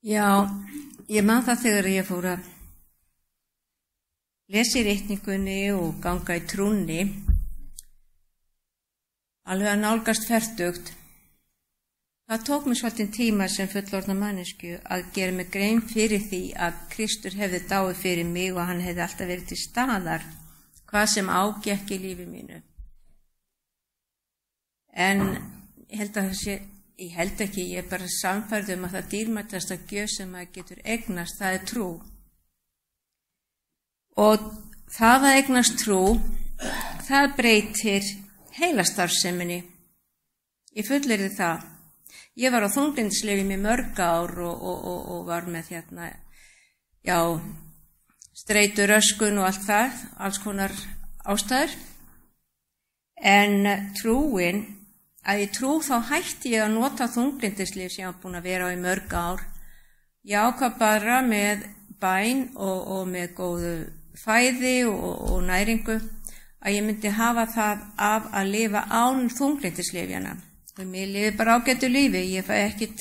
Já, ég man það þegar ég fór að lesa í ritningunni og ganga í trúnni, alveg að nálgast fertugt. Það tók mér svolítinn tíma sem fullorðna mannesku að gera mig grein fyrir því að Kristur hefði dáið fyrir mig og hann hefði alltaf verið til staðar, hvað sem ágekk í lífi mínu. En ég held ekki, ég er bara sannfærð að það dýrmætasta gjöf sem maður getur eignast, það er trú. Og það að eignast trú, það breytir heilastarfseminni. Ég fullyrði það. Ég var á þunglyndislyfjum í mörg ár og var með streituröskun og allt það, alls konar ástæður. En trúin, að ég trú þá hætti ég að nota þunglyndislyf sem ég var búin að vera á í mörg ár. Ég ákvað bara með bæn og með góðu fæði og næringu að ég myndi hafa það af að lifa án þunglyndislyfjana. Og mér lifi bara ágætu lífi, ég fæ ekkit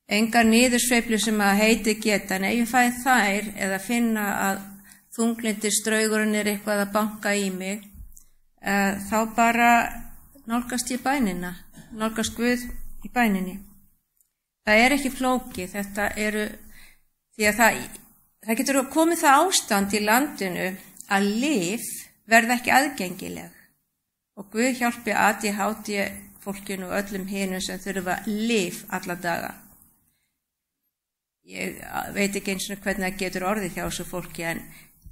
engar niðursveiflu sem að heiti geta, en ef ég fæ þær eða finna að þunglyndisdraugurinn er eitthvað að banka í mig, þá bara nálgast ég bænina, nálgast Guð í bæninni. Það er ekki flókið, þetta eru, því að það getur komið það ástand í landinu að lyf verða ekki aðgengileg og Guð hjálpi ADHD fólkinu og öllum hinum sem þurfa lyf alla daga. Ég veit ekki eins og hvernig það getur orðið hjá þessu fólki, en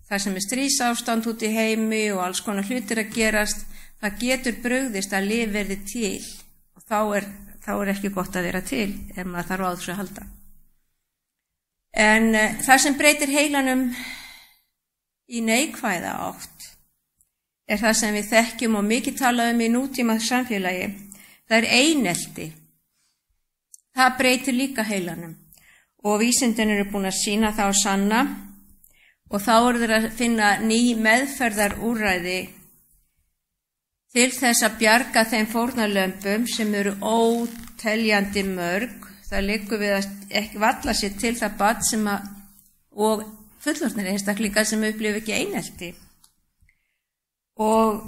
það sem er stríðsástand út í heimi og alls konar hlutir að gerast, það getur brugðist að lyf verði til og þá er ekki gott að vera til ef maður þarf á þessu að halda. En það sem breytir heilanum í neikvæða átt er það sem við þekkjum og mikið talað í nútíma samfélagi. Það er einelti. Það breytir líka heilanum og vísindin eru búin að sýna það og sanna og þá eru þeir að finna ný meðferðarúrræði til þess að bjarga þeim fórnarlömbum sem eru óteljandi mörg. Það liggur við að ekki valla sér til það barn sem og fullorðnir einstaklingar sem upplifa ekki einelti. Og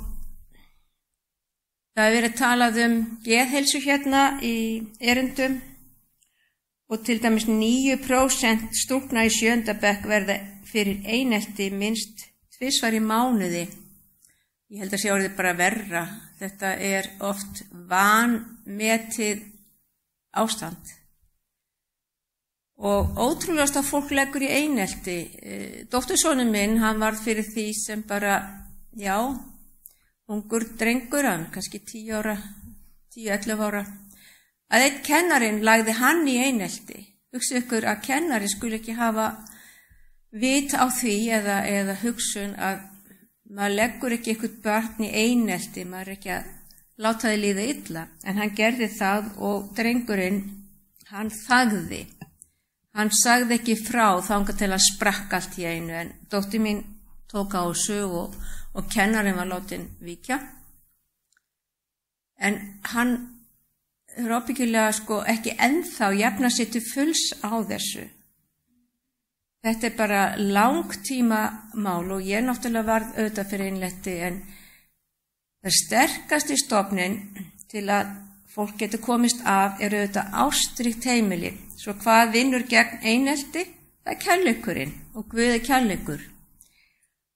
það hefur verið talað geðheilsu hérna í erindum og til dæmis 9% stúlkna í 7. bekk verða fyrir einelti minnst 2 í mánuði. Ég held að sé orðið bara verra. Þetta er oft vanmetið ástand. Og ótrúlegast að fólk leggur í einelti. Dóttursonur minn, hann varð fyrir því sem bara, ungur drengur, hann kannski 10-11 ára, að einn kennarinn lagði hann í einelti. Hugsið ykkur að kennari skuli ekki hafa vit á því eða hugsun að maður leggur ekki eitthvað barn í einelti, maður er ekki að láta þið líða illa. En hann gerði það og drengurinn, hann þagði. Hann sagði ekki frá þangað til að sprakk allt í einu, en dóttir mín tók á þessu og kennarinn var látin víkja. En hann er ábyggilega ekki ennþá jafna sér til fulls á þessu. Þetta er bara langtíma mál og ég náttúrulega varð auðvitað fyrir einelti, en það sterkasti stofnin til að fólk getur komist af er auðvitað ástríkt heimili. Svo hvað vinnur gegn einelti? Það er kærleikurinn og Guð er kærleikur.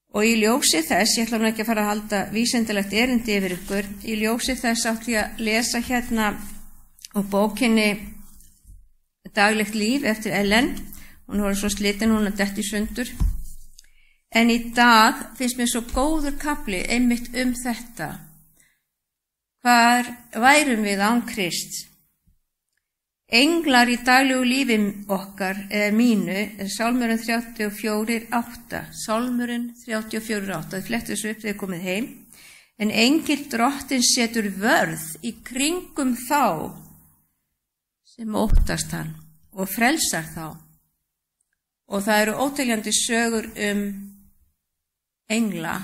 Og í ljósi þess, ég ætla nú ekki að fara að halda vísindalegt erindi yfir ykkur, í ljósi þess átti ég að lesa hérna úr bókinni Daglegt líf eftir Ellen. Hún var svo slitin, hún að detti í sundur. En í dag finnst mér svo góður kafli einmitt þetta. Hvar værum við án Krists? Englar í daglegu lífi okkar mínu er Sálmurinn 34:8. Sálmurinn 34:8. Það flettir þessu upp þegar komið heim. En engill Drottins setur vörð í kringum þá sem óttast hann og frelsar þá. Og það eru óteljandi sögur engla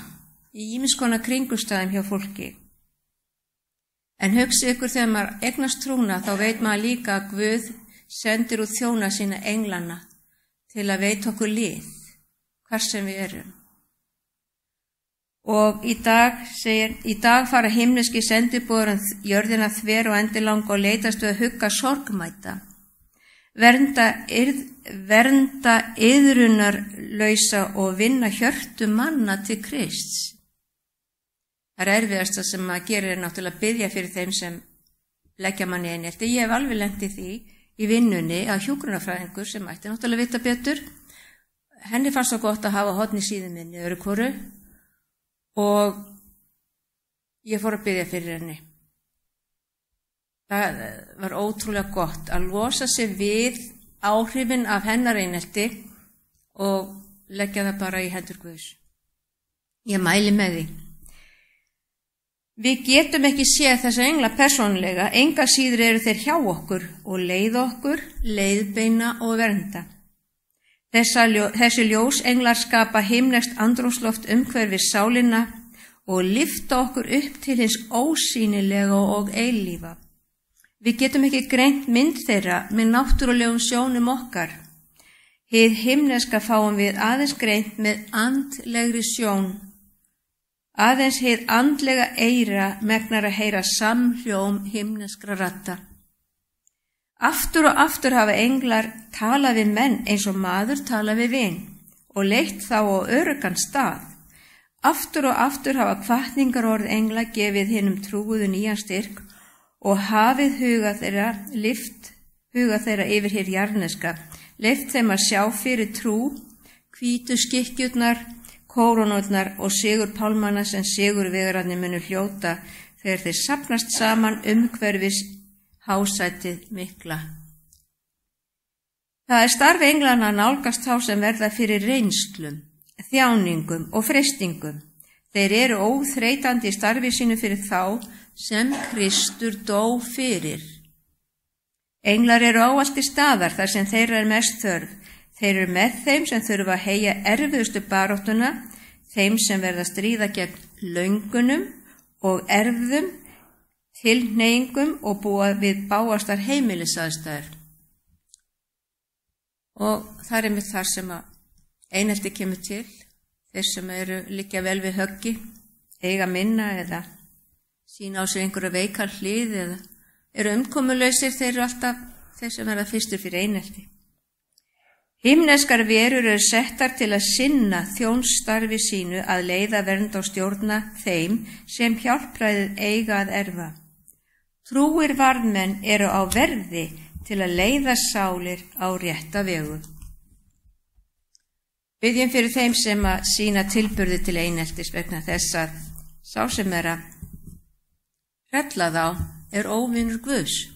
í ýmiss konar kringumstæðum hjá fólki. En hugsið ykkur þegar maður eignast trúna, þá veit maður líka að Guð sendir út þjóna sína englana til að veita okkur lið, hvar sem við erum. Og í dag fara himneski sendiboðar jörðina þver og endilanga og leitast við að hugga sorgmæta, vernda iðrunarlausa og vinna hjörtu manna til Krists. Það erfiðasta sem maður gerir náttúrulega biðja fyrir þeim sem leggja manni einelti. Ég hef alveg lent í því í vinnunni að hjúkrunarfræðingur sem ætti náttúrulega vita betur. Henni fannst svo gott að hafa horn í síðu minni öðru hvoru og ég fór að biðja fyrir henni. Það var ótrúlega gott að losa sig við áhrifin af hennar einelti og leggja það bara í hendur Guðs. Ég mæli með því. Við getum ekki séð þessa engla persónlega, enga síður eru þeir hjá okkur og leiða okkur, leiðbeina og vernda. Þessi ljósenglar skapa himneskt andrúmsloft umhverfis sálina og lyfta okkur upp til hins ósýnilega og eilífa. Við getum ekki greint mynd þeirra með náttúrulegum sjónum okkar. Hið himneska fáum við aðeins greint með andlegri sjón. Aðeins hið andlega eyra megnar að heyra samhljóm himneskra radda. Aftur og aftur hafa englar talað við menn eins og maður talað við vin og leitt þá á öruggan stað. Aftur og aftur hafa hvatningarorð engla gefið hinum trúuðu nýjan styrk og hafið huga þeirra yfir hér jarneska, leitt þeim að sjá fyrir trú, hvítu skikkjurnar, kórónurnar og sigur pálmanna sem sigur vegararnir munu hljóta þegar þeir safnast saman umhverfis hásætið mikla. Það starfi englana að nálgast þá sem verða fyrir reynslum, þjáningum og freistingum. Þeir eru óþreytandi í starfi sínu fyrir þá sem Kristur dó fyrir. Englar eru ávallt í staðar þar sem þeirra mest þörf. Þeir eru með þeim sem þurfa að heyja erfiðustu baráttuna, þeim sem verða að stríða gegn löngunum og erfðum, tilhneigingum og búa við báastar heimilisaðstæður. Og það með þar sem að einelti kemur til, þeir sem eru liggja vel við höggi, eiga minna eða sína á sig einhverja veikar hlið eða eru umkomulausir, þeir eru alltaf þeir sem verða fyrstur fyrir einelti. Himneskar verur eru settar til að sinna þjónsstarfi sínu að leiða vernd og stjórna þeim sem hjálpræðið eiga að erfa. Trúir varðmenn eru á verði til að leiða sálir á rétta vegu. Biðjum fyrir þeim sem að sína tilburði til eineltis vegna þess að sá sem er að hrella þá er óvinur Guðs.